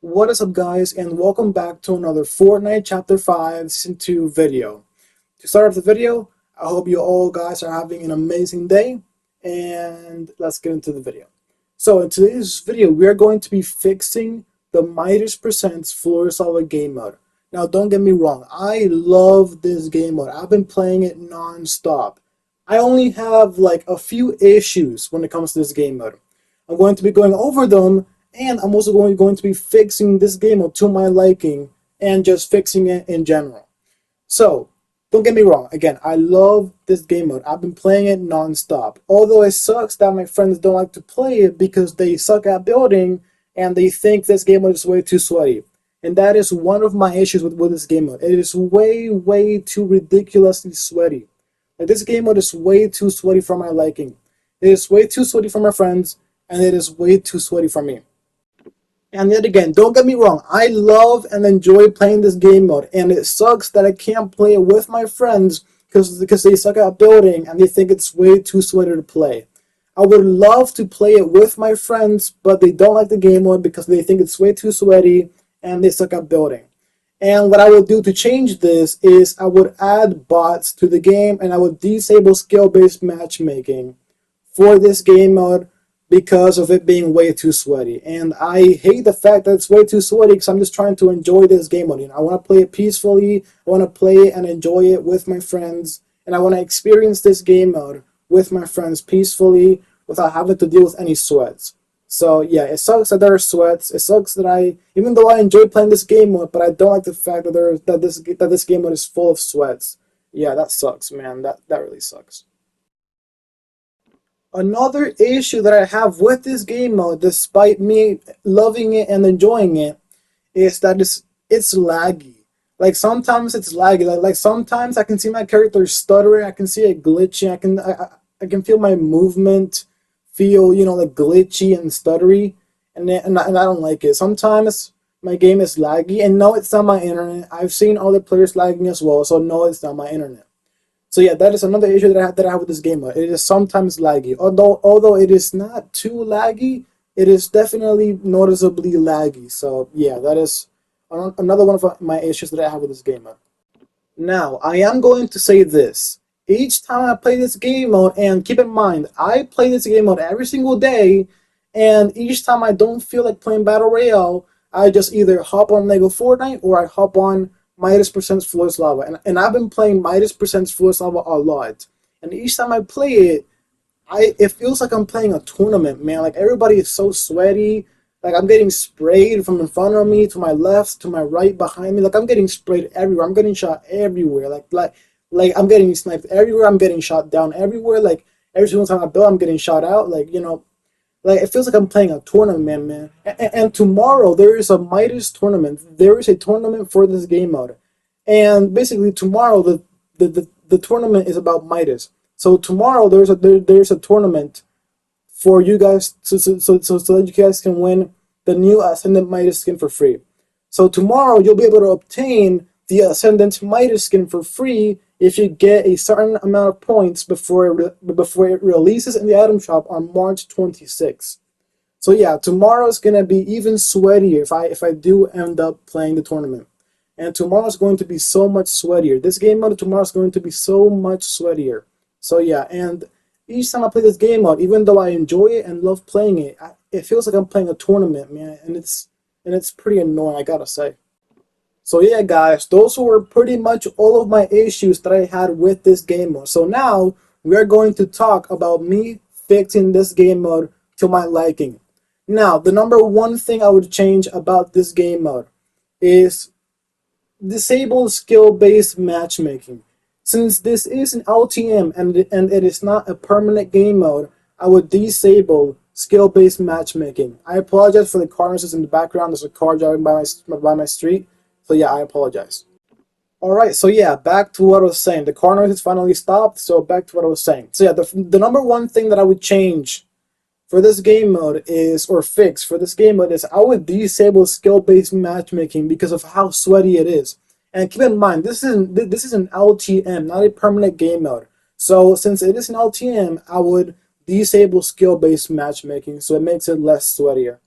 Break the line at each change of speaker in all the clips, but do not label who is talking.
What is up, guys, and welcome back to another Fortnite Chapter 5 Season 2 video. To start off the video, I hope you all guys are having an amazing day, and let's get into the video. So in today's video, we are going to be fixing the Midas Presents Floor Lava game mode. Now, don't get me wrong, I love this game mode. I've been playing it non-stop. I only have like a few issues when it comes to this game mode. I'm going to be going over them, and I'm also going to be fixing this game mode to my liking and just fixing it in general. So, don't get me wrong, again, I love this game mode. I've been playing it non-stop. Although it sucks that my friends don't like to play it because they suck at building and they think this game mode is way too sweaty. And that is one of my issues with this game mode. It is way too ridiculously sweaty. Like, this game mode is way too sweaty for my liking. It is way too sweaty for my friends, and it is way too sweaty for me. And yet again, don't get me wrong, I love and enjoy playing this game mode, and it sucks that I can't play it with my friends because they suck at building and they think it's way too sweaty to play. I would love to play it with my friends, but they don't like the game mode because they think it's way too sweaty and they suck at building. And what I would do to change this is I would add bots to the game and I would disable skill-based matchmaking for this game mode because of it being way too sweaty. And I hate the fact that it's way too sweaty because I'm just trying to enjoy this game mode. You know, I want to play it peacefully, I want to play it and enjoy it with my friends, and I want to experience this game mode with my friends peacefully without having to deal with any sweats. So yeah, it sucks that there are sweats. It sucks that even though I enjoy playing this game mode, but I don't like the fact that this game mode is full of sweats. Yeah, that sucks, man. That really sucks. Another issue that I have with this game mode, despite me loving it and enjoying it, is that it's laggy. Like, sometimes it's laggy. Like sometimes I can see my character stuttering. I can see it glitching. I can feel my movement feel, like glitchy and stuttery, and I don't like it. Sometimes my game is laggy, and no, it's not my internet. I've seen other players lagging as well, so no, it's not my internet. So yeah, that is another issue that I have with this game mode. It is sometimes laggy. Although it is not too laggy, it is definitely noticeably laggy. So yeah, that is another one of my issues that I have with this game mode. Now, I am going to say this. Each time I play this game mode, and keep in mind, I play this game mode every single day, and each time I don't feel like playing Battle Royale, I just either hop on Lego Fortnite or I hop on Midas Presents Floors Lava. And I've been playing Midas Presents Floors Lava a lot. And each time I play it, it feels like I'm playing a tournament, man. Like, everybody is so sweaty. Like, I'm getting sprayed from in front of me, to my left, to my right, behind me. Like, I'm getting sprayed everywhere. I'm getting shot everywhere. Like I'm getting sniped everywhere. I'm getting shot down everywhere. Like, every single time I build, I'm getting shot out. Like, it feels like I'm playing a tournament, man. And tomorrow there is a Midas tournament. There is a tournament for this game mode, and basically tomorrow the tournament is about Midas. So tomorrow there's a tournament for you guys, so that you guys can win the new Ascendant Midas skin for free. So tomorrow you'll be able to obtain the Ascendant Midas skin for free if you get a certain amount of points before it releases in the item shop on March 26th. So yeah, tomorrow's gonna be even sweatier if I do end up playing the tournament. And tomorrow's going to be so much sweatier. This game mode tomorrow's going to be so much sweatier. So yeah, and each time I play this game mode, even though I enjoy it and love playing it, it feels like I'm playing a tournament, man, and it's pretty annoying, I gotta say. So yeah, guys, those were pretty much all of my issues that I had with this game mode. So now we are going to talk about me fixing this game mode to my liking. Now, the number one thing I would change about this game mode is disable skill-based matchmaking. Since this is an LTM and it is not a permanent game mode, I would disable skill-based matchmaking. I apologize for the car noises in the background. There's a car driving by my street. So yeah, I apologize. Alright, so yeah, back to what I was saying. The car noise has finally stopped, so back to what I was saying. So yeah, the number one thing that I would change for this game mode is, or fix for this game mode is, I would disable skill-based matchmaking because of how sweaty it is. And keep in mind, this is an LTM, not a permanent game mode. So since it is an LTM, I would disable skill-based matchmaking so it makes it less sweatier.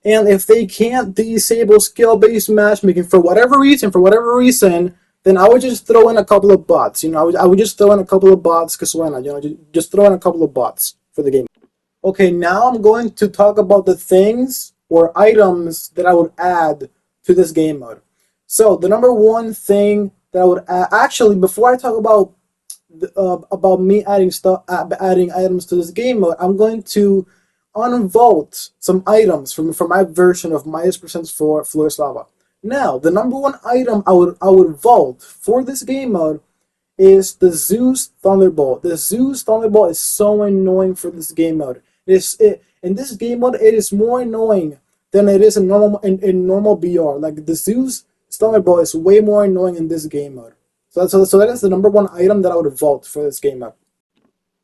And if they can't disable skill-based matchmaking for whatever reason, then I would just throw in a couple of bots. I would just throw in a couple of bots because why not? Just throw in a couple of bots for the game. Okay, now I'm going to talk about the things or items that I would add to this game mode. So the number one thing that I would add, actually, before I talk about me adding items to this game mode, I'm going to unvault some items from my version of Midas Presents for Flores Lava. Now, the number one item I would vault for this game mode is the Zeus Thunderbolt. The Zeus Thunderbolt is so annoying for this game mode. In this game mode, it is more annoying than it is in normal BR. Like the Zeus Thunderbolt is way more annoying in this game mode. So that is the number one item that I would vault for this game mode.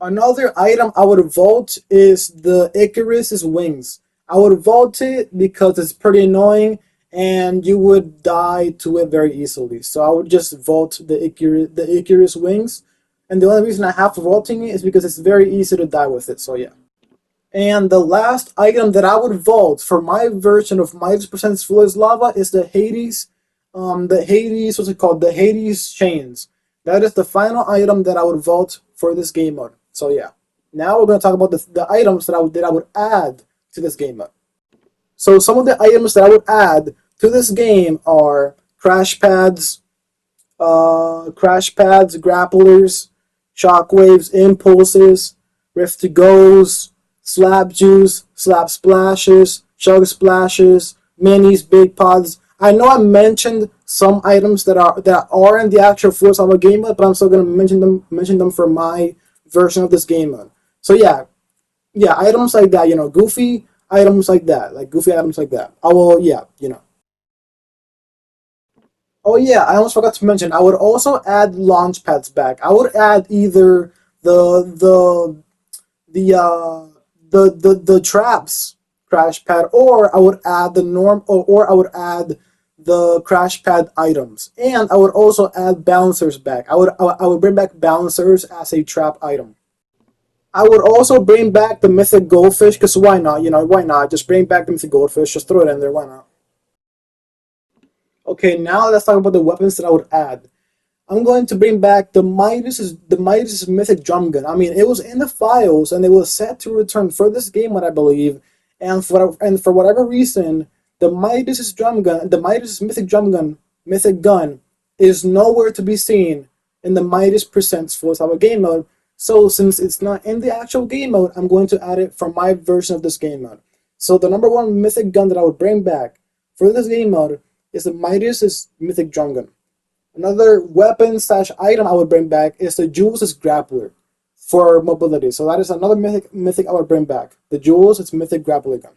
Another item I would vault is the Icarus's wings. I would vault it because it's pretty annoying and you would die to it very easily. So I would just vault the Icarus wings. And the only reason I have for vaulting it is because it's very easy to die with it. So yeah. And the last item that I would vault for my version of Midas Presents Flores Lava is the Hades, what's it called? The Hades chains. That is the final item that I would vault for this game mode. So yeah. Now we're going to talk about the items that I would add to this game mode. So some of the items that I would add to this game are crash pads, grapplers, shockwaves, impulses, rift to goes, slap juice, slap splashes, chug splashes, minis, big pods. I know I mentioned some items that are in the actual Flores Lava game mode, but I'm still gonna mention them for my version of this game mode. So yeah, items like that, goofy items like that, I will, Oh yeah, I almost forgot to mention. I would also add launch pads back. I would add either the the the traps crash pad, or I would add the or I would add the crash pad items, and I would also add bouncers back. I would bring back bouncers as a trap item. I would also bring back the mythic goldfish because why not? Why not? Just bring back the mythic goldfish. Just throw it in there. Why not? Okay, now let's talk about the weapons that I would add. I'm going to bring back the Midas mythic drum gun. I mean, it was in the files and it was set to return for this game, what I believe. And for whatever reason, the Midas mythic gun, is nowhere to be seen in the Midas Presents Full Saga game mode. So since it's not in the actual game mode, I'm going to add it from my version of this game mode. So the number one mythic gun that I would bring back for this game mode is the Midas mythic drum gun. Another weapon slash item I would bring back is the Jules' grappler for mobility. So that is another mythic I would bring back. The Jules' mythic grappler gun.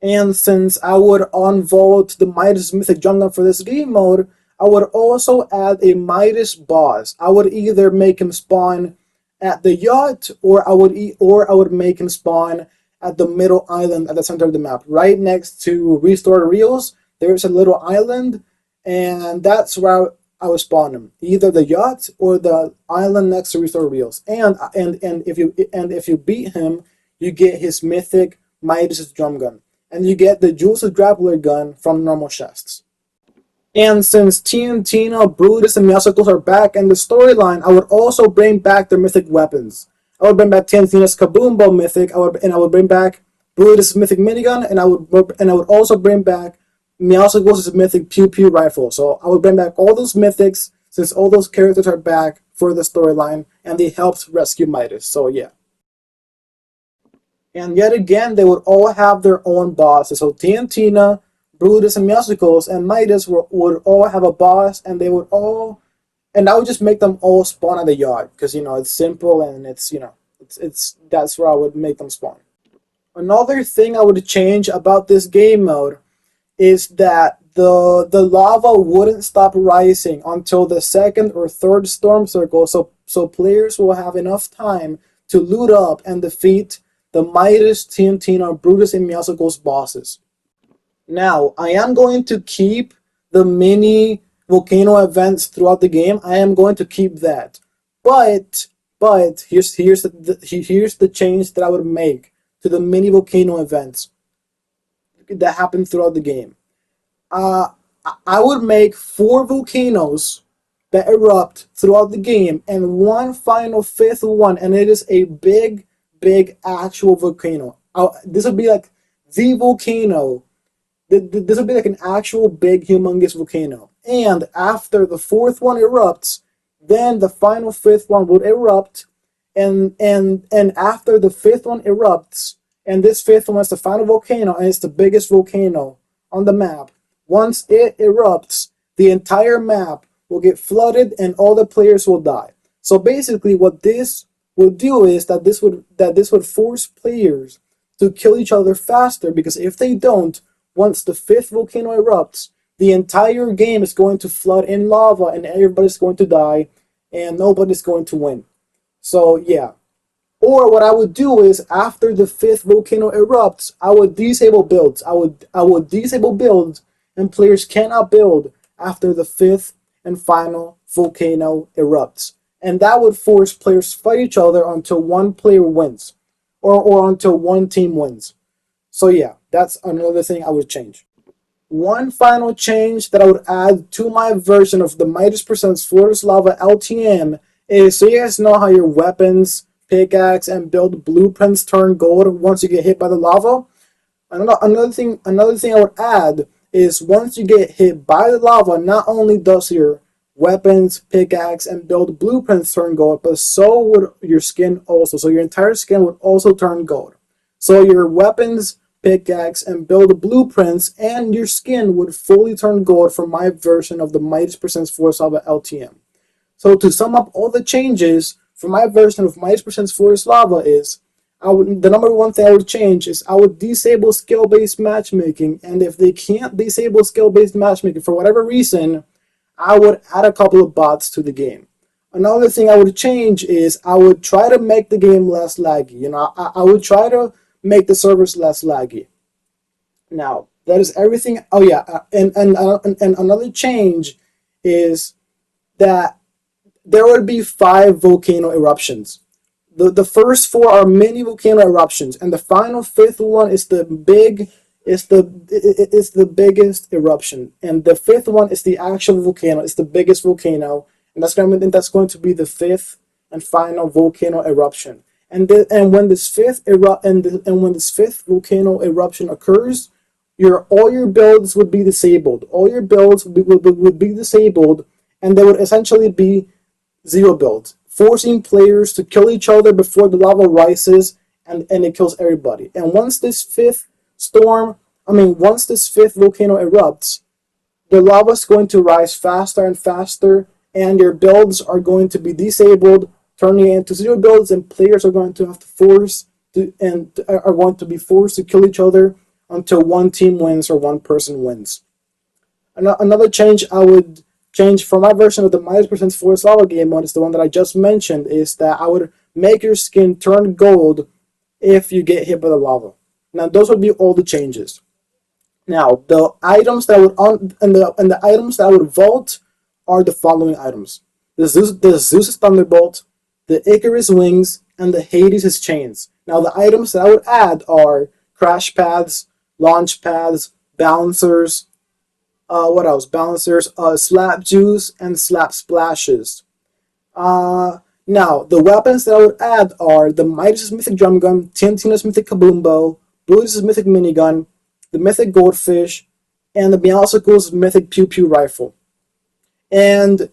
And since I would unvault the Midas mythic drum gun for this game mode, I would also add a Midas boss. I would either make him spawn at the yacht, or I would make him spawn at the middle island at the center of the map, right next to Restore Reels. There's a little island, and that's where I would spawn him, either the yacht or the island next to Restore Reels. And if you beat him, you get his mythic Midas drum gun, and you get the Jules' grappler gun from normal chests. And since Tina, Brutus, and Meowsicles are back in the storyline, I would also bring back their mythic weapons. I would bring back Tina's Kaboombo mythic, I would bring back Brutus' mythic minigun, and I would also bring back Meowsicles' mythic Pew Pew rifle. So I would bring back all those mythics since all those characters are back for the storyline and they helped rescue Midas. So yeah. And yet again, they would all have their own bosses. So Tina, Brutus, and Meowsicles and Midas would all have a boss, and they would all, and I would just make them all spawn at the yard because it's simple and it's that's where I would make them spawn. Another thing I would change about this game mode is that the lava wouldn't stop rising until the second or third storm circle, so players will have enough time to loot up and defeat the Midas, Tina, Brutus, and Meowsicles bosses. Now, I am going to keep the mini volcano events throughout the game. I am going to keep that. But here's the change that I would make to the mini volcano events. that happen throughout the game. Uh, I would make 4 volcanoes that erupt throughout the game, and one final fifth one, and it is a big, big actual volcano. This would be like the volcano. This would be like an actual big, humongous volcano. And after the fourth one erupts, then the final fifth one would erupt, and after the fifth one erupts, and this fifth one is the final volcano, and it's the biggest volcano on the map. Once it erupts, the entire map will get flooded and all the players will die. So basically what this would do is that this would force players to kill each other faster, because if they don't, once the fifth volcano erupts, the entire game is going to flood in lava and everybody's going to die and nobody's going to win. So yeah. Or what I would do is, after the fifth volcano erupts, I would disable builds. I would disable builds, and players cannot build after the fifth and final volcano erupts. And that would force players to fight each other until one player wins, or until one team wins. So yeah, that's another thing I would change. One final change that I would add to my version of the Midas Presents Flawless Lava LTM is, so you guys know how your weapons, pickaxe, and build blueprints turn gold once you get hit by the lava. Another thing I would add is, once you get hit by the lava, not only does your weapons, pickaxe, and build blueprints turn gold, but so would your skin also. So your entire skin would also turn gold. So your weapons, pickaxe, and build blueprints, and your skin would fully turn gold for my version of the Midas Presents Flawless Lava LTM. So to sum up all the changes for my version of Midas Presents Flawless Lava is, the number one thing I would change is I would disable skill-based matchmaking, and if they can't disable skill-based matchmaking for whatever reason, I would add a couple of bots to the game. Another thing I would change is I would try to make the game less laggy. I would try to make the servers less laggy. Now, that is everything. Oh yeah, and another change is that there would be 5 volcano eruptions. The first 4 are mini volcano eruptions, and the final fifth one is the biggest eruption, and the fifth one is the actual volcano. It's the biggest volcano, and that's going to be the fifth and final volcano eruption. And when this fifth volcano eruption occurs, all your builds would be disabled. All your builds would be disabled, and they would essentially be 0 builds, forcing players to kill each other before the lava rises, and it kills everybody. And once this fifth volcano erupts, the lava is going to rise faster and faster, and your builds are going to be disabled, turning into 0 builds, and players are going to have are going to be forced to kill each other until one team wins or one person wins. Another change I would change for my version of the Midas Presents Flawless Lava game mode is the one that I just mentioned, is that I would make your skin turn gold if you get hit by the lava. Now those would be all the changes. Now the items that the items that I would vault are the following items: the Zeus's Thunderbolt, the Icarus Wings, and the Hades' Chains. Now the items that I would add are crash pads, launch pads, bouncers, what else? Bouncers, slap juice, and slap splashes. Now, the weapons that I would add are the Midas' Mythic Drum Gun, Tintina's Mythic Kaboom Bow, Brutus' Mythic Minigun, the Mythic Goldfish, and the Meowsicles' Mythic Pew Pew Rifle. And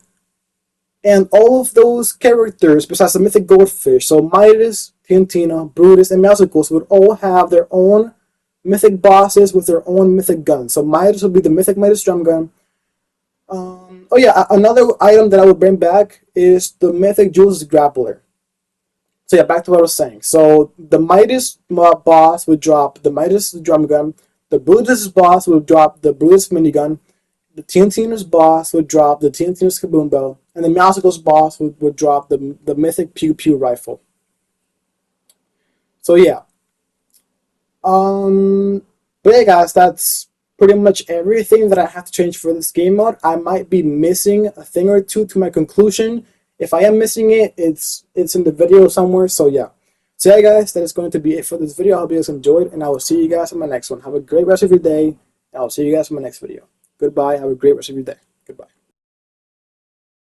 all of those characters, besides the Mythic Goldfish, so Midas, Tintina, Brutus, and Meowsicles would all have their own mythic bosses with their own mythic guns. So Midas would be the Mythic Midas Drum Gun. Oh yeah, another item that I would bring back is the Mythic Jules Grappler. So yeah, back to what I was saying. So the Midas boss would drop the Midas Drum Gun. The Brutus boss would drop the Brutus Minigun. The Tintina's boss would drop the Tintina's Kaboom Bow. And the Meowsicles boss would drop the Mythic Pew Pew Rifle. So yeah. But yeah, guys, that's pretty much everything that I have to change for this game mode. I might be missing a thing or two to my conclusion. If I am missing it, it's in the video somewhere. So yeah. So yeah, guys, that is going to be it for this video. I hope you guys enjoyed, and I will see you guys in my next one. Have a great rest of your day, and I'll see you guys in my next video. Goodbye. Have a great rest of your day.